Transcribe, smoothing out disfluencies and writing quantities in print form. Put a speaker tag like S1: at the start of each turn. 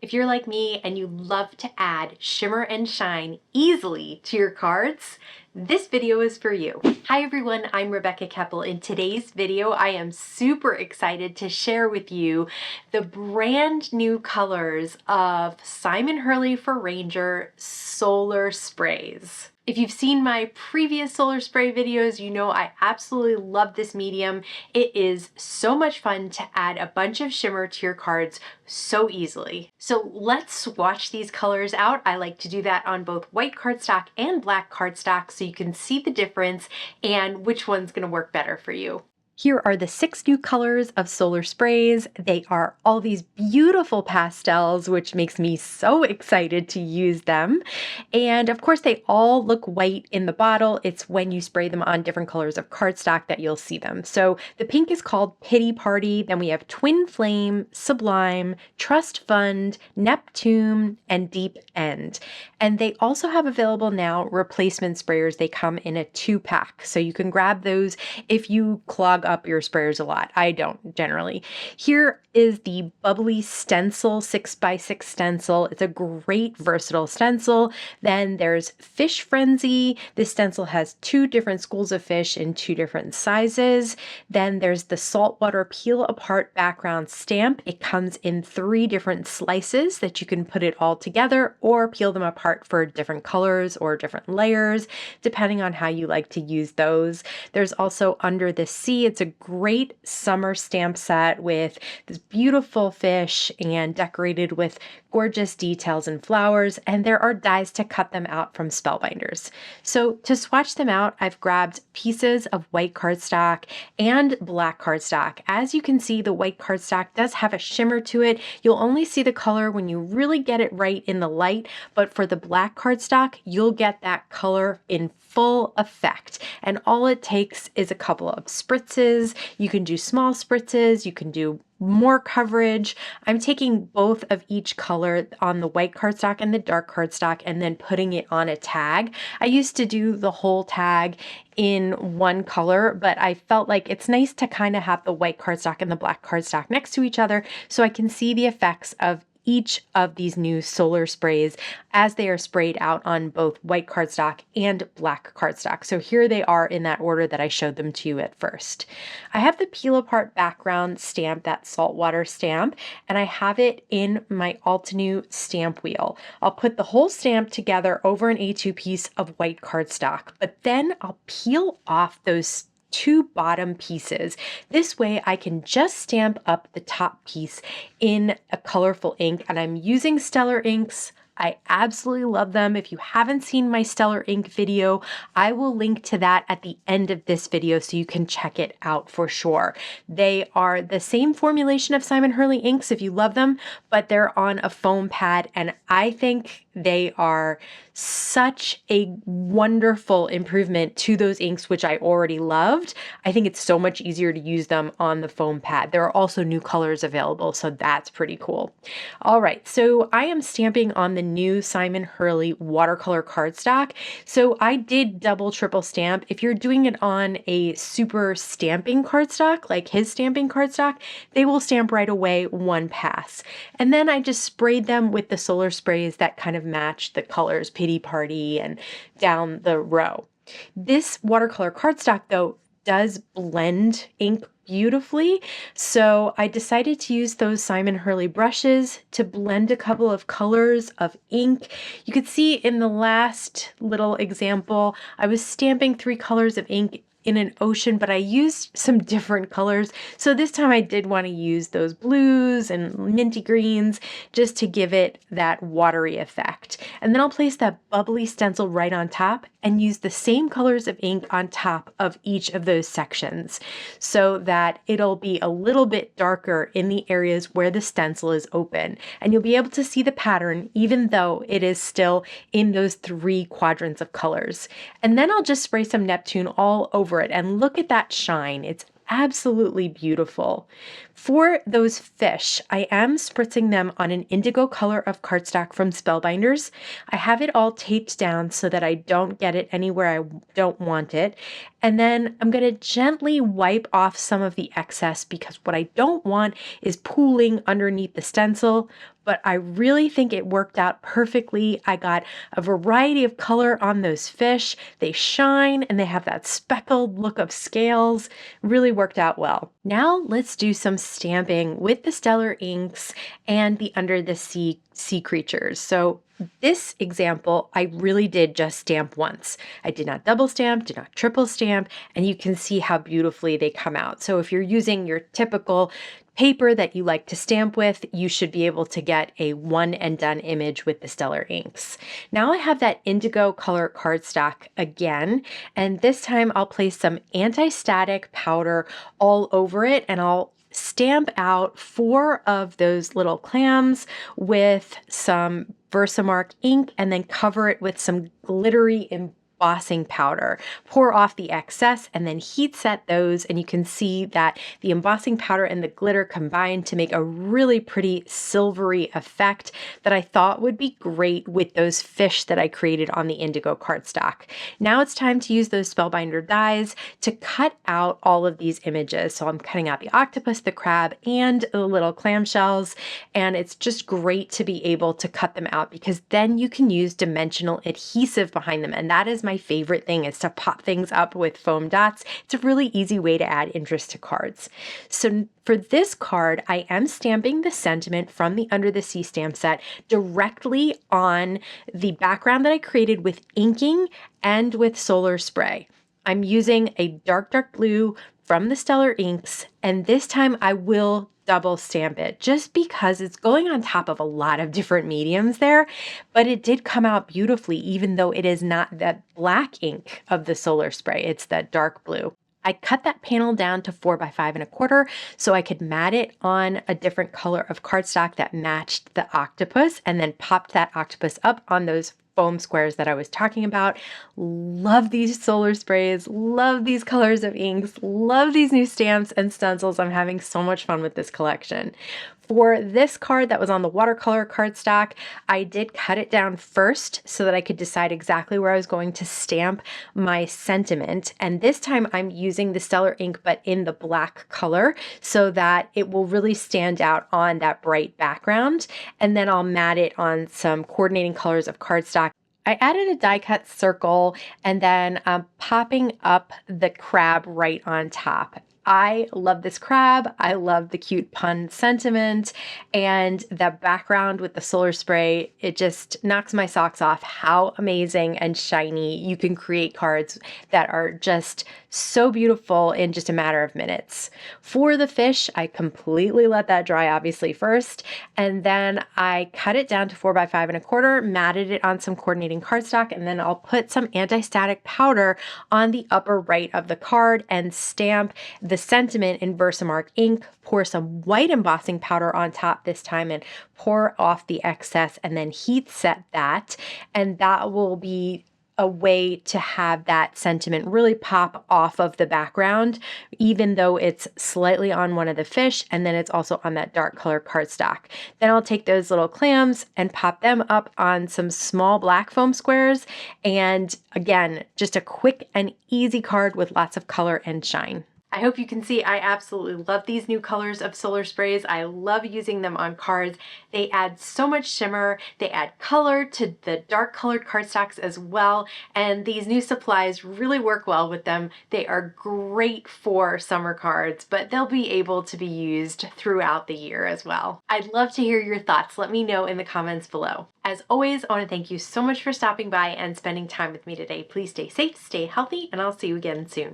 S1: If you're like me and you love to add shimmer and shine easily to your cards, this video is for you. Hi everyone, I'm Rebecca Keppel. In today's video, I am super excited to share with you the brand new colors of Simon Hurley for Ranger Solar Sprays. If you've seen my previous solar spray videos, you know I absolutely love this medium. It is so much fun to add a bunch of shimmer to your cards so easily. So let's swatch these colors out. I like to do that on both white cardstock and black cardstock so you can see the difference and which one's going to work better for you. Here are the 6 new colors of solar sprays. They are all these beautiful pastels, which makes me so excited to use them. And of course, they all look white in the bottle. It's when you spray them on different colors of cardstock that you'll see them. So the pink is called Pity Party. Then we have Twin Flame, Sublime, Trust Fund, Neptune, and Deep End. And they also have available now replacement sprayers. They come in a 2-pack. So you can grab those if you clog up your sprayers a lot. I don't generally. Here is the Bubbly Stencil 6x6 stencil. It's a great versatile stencil. Then there's Fish Frenzy. This stencil has 2 different schools of fish in 2 different sizes. Then there's the Saltwater Peel Apart background stamp. It comes in 3 different slices that you can put it all together or peel them apart for different colors or different layers, depending on how you like to use those. There's also Under the Sea. It's a great summer stamp set with this beautiful fish and decorated with gorgeous details and flowers, and there are dies to cut them out from Spellbinders. So to swatch them out, I've grabbed pieces of white cardstock and black cardstock. As you can see, the white cardstock does have a shimmer to it. You'll only see the color when you really get it right in the light, but for the black cardstock, you'll get that color in full effect. And all it takes is a couple of spritzes. You can do small spritzes, you can do more coverage. I'm taking both of each color on the white cardstock and the dark cardstock and then putting it on a tag. I used to do the whole tag in one color, but I felt like it's nice to kind of have the white cardstock and the black cardstock next to each other so I can see the effects of each of these new solar sprays as they are sprayed out on both white cardstock and black cardstock. So here they are in that order that I showed them to you at first. I have the peel apart background stamp, that Saltwater stamp, and I have it in my Altenew stamp wheel. I'll put the whole stamp together over an A2 piece of white cardstock, but then I'll peel off those 2 bottom pieces. This way I can just stamp up the top piece in a colorful ink, and I'm using Stellar inks. I absolutely love them. If you haven't seen my Stellar ink video, I will link to that at the end of this video so you can check it out for sure. They are the same formulation of Simon Hurley inks if you love them, but they're on a foam pad, and I think they are such a wonderful improvement to those inks, which I already loved. I think it's so much easier to use them on the foam pad. There are also new colors available, so that's pretty cool. All right, so I am stamping on the new Simon Hurley watercolor cardstock. So I did double, triple stamp. If you're doing it on a super stamping cardstock, like his stamping cardstock, they will stamp right away one pass. And then I just sprayed them with the solar sprays that kind of match the colors, Pity Party and down the row. This watercolor cardstock, though, does blend ink beautifully, so I decided to use those Simon Hurley brushes to blend a couple of colors of ink. You could see in the last little example, I was stamping 3 colors of ink in an ocean, but I used some different colors. So this time I did want to use those blues and minty greens just to give it that watery effect. And then I'll place that Bubbly stencil right on top and use the same colors of ink on top of each of those sections so that it'll be a little bit darker in the areas where the stencil is open. And you'll be able to see the pattern even though it is still in those 3 quadrants of colors. And then I'll just spray some Neptune all over it and look at that shine. It's absolutely beautiful. For those fish, I am spritzing them on an indigo color of cardstock from Spellbinders. I have it all taped down so that I don't get it anywhere I don't want it. And then I'm going to gently wipe off some of the excess because what I don't want is pooling underneath the stencil. But I really think it worked out perfectly. I got a variety of color on those fish. They shine and they have that speckled look of scales. Really worked out well. Now let's do some stamping with the stellar inks and the under the sea creatures. So this example, I really did just stamp once. I did not double stamp, did not triple stamp, and you can see how beautifully they come out. So if you're using your typical paper that you like to stamp with, you should be able to get a one and done image with the stellar inks. Now I have that indigo color cardstock again, and this time I'll place some anti-static powder all over it, and I'll stamp out 4 of those little clams with some Versamark ink and then cover it with some glittery embossing powder. Pour off the excess and then heat set those, and you can see that the embossing powder and the glitter combine to make a really pretty silvery effect that I thought would be great with those fish that I created on the indigo cardstock. Now it's time to use those Spellbinder dies to cut out all of these images. So I'm cutting out the octopus, the crab, and the little clamshells, and it's just great to be able to cut them out because then you can use dimensional adhesive behind them, and that is my favorite thing, is to pop things up with foam dots. It's a really easy way to add interest to cards. So for this card, I am stamping the sentiment from the Under the Sea stamp set directly on the background that I created with inking and with solar spray. I'm using a dark blue from the Stellar Inks, and this time I will double stamp it just because it's going on top of a lot of different mediums there, but it did come out beautifully even though it is not that black ink of the solar spray, it's that dark blue. I cut that panel down to 4 by 5.25 so I could mat it on a different color of cardstock that matched the octopus, and then popped that octopus up on those foam squares that I was talking about. Love these solar sprays, love these colors of inks, love these new stamps and stencils. I'm having so much fun with this collection. For this card that was on the watercolor cardstock, I did cut it down first so that I could decide exactly where I was going to stamp my sentiment. And this time I'm using the Stellar ink, but in the black color so that it will really stand out on that bright background. And then I'll mat it on some coordinating colors of cardstock. I added a die cut circle and then popping up the crab right on top. I love this crab. I love the cute pun sentiment, and the background with the solar spray, it just knocks my socks off how amazing and shiny you can create cards that are just so beautiful in just a matter of minutes. For the fish, I completely let that dry obviously first, and then I cut it down to 4 by 5.25, matted it on some coordinating cardstock, and then I'll put some anti-static powder on the upper right of the card and stamp the sentiment in Versamark ink, pour some white embossing powder on top this time and pour off the excess, and then heat set that, and that will be a way to have that sentiment really pop off of the background, even though it's slightly on one of the fish and then it's also on that dark color cardstock. Then I'll take those little clams and pop them up on some small black foam squares. And again, just a quick and easy card with lots of color and shine. I hope you can see I absolutely love these new colors of solar sprays. I love using them on cards. They add so much shimmer. They add color to the dark colored cardstocks as well. And these new supplies really work well with them. They are great for summer cards, but they'll be able to be used throughout the year as well. I'd love to hear your thoughts. Let me know in the comments below. As always, I want to thank you so much for stopping by and spending time with me today. Please stay safe, stay healthy, and I'll see you again soon.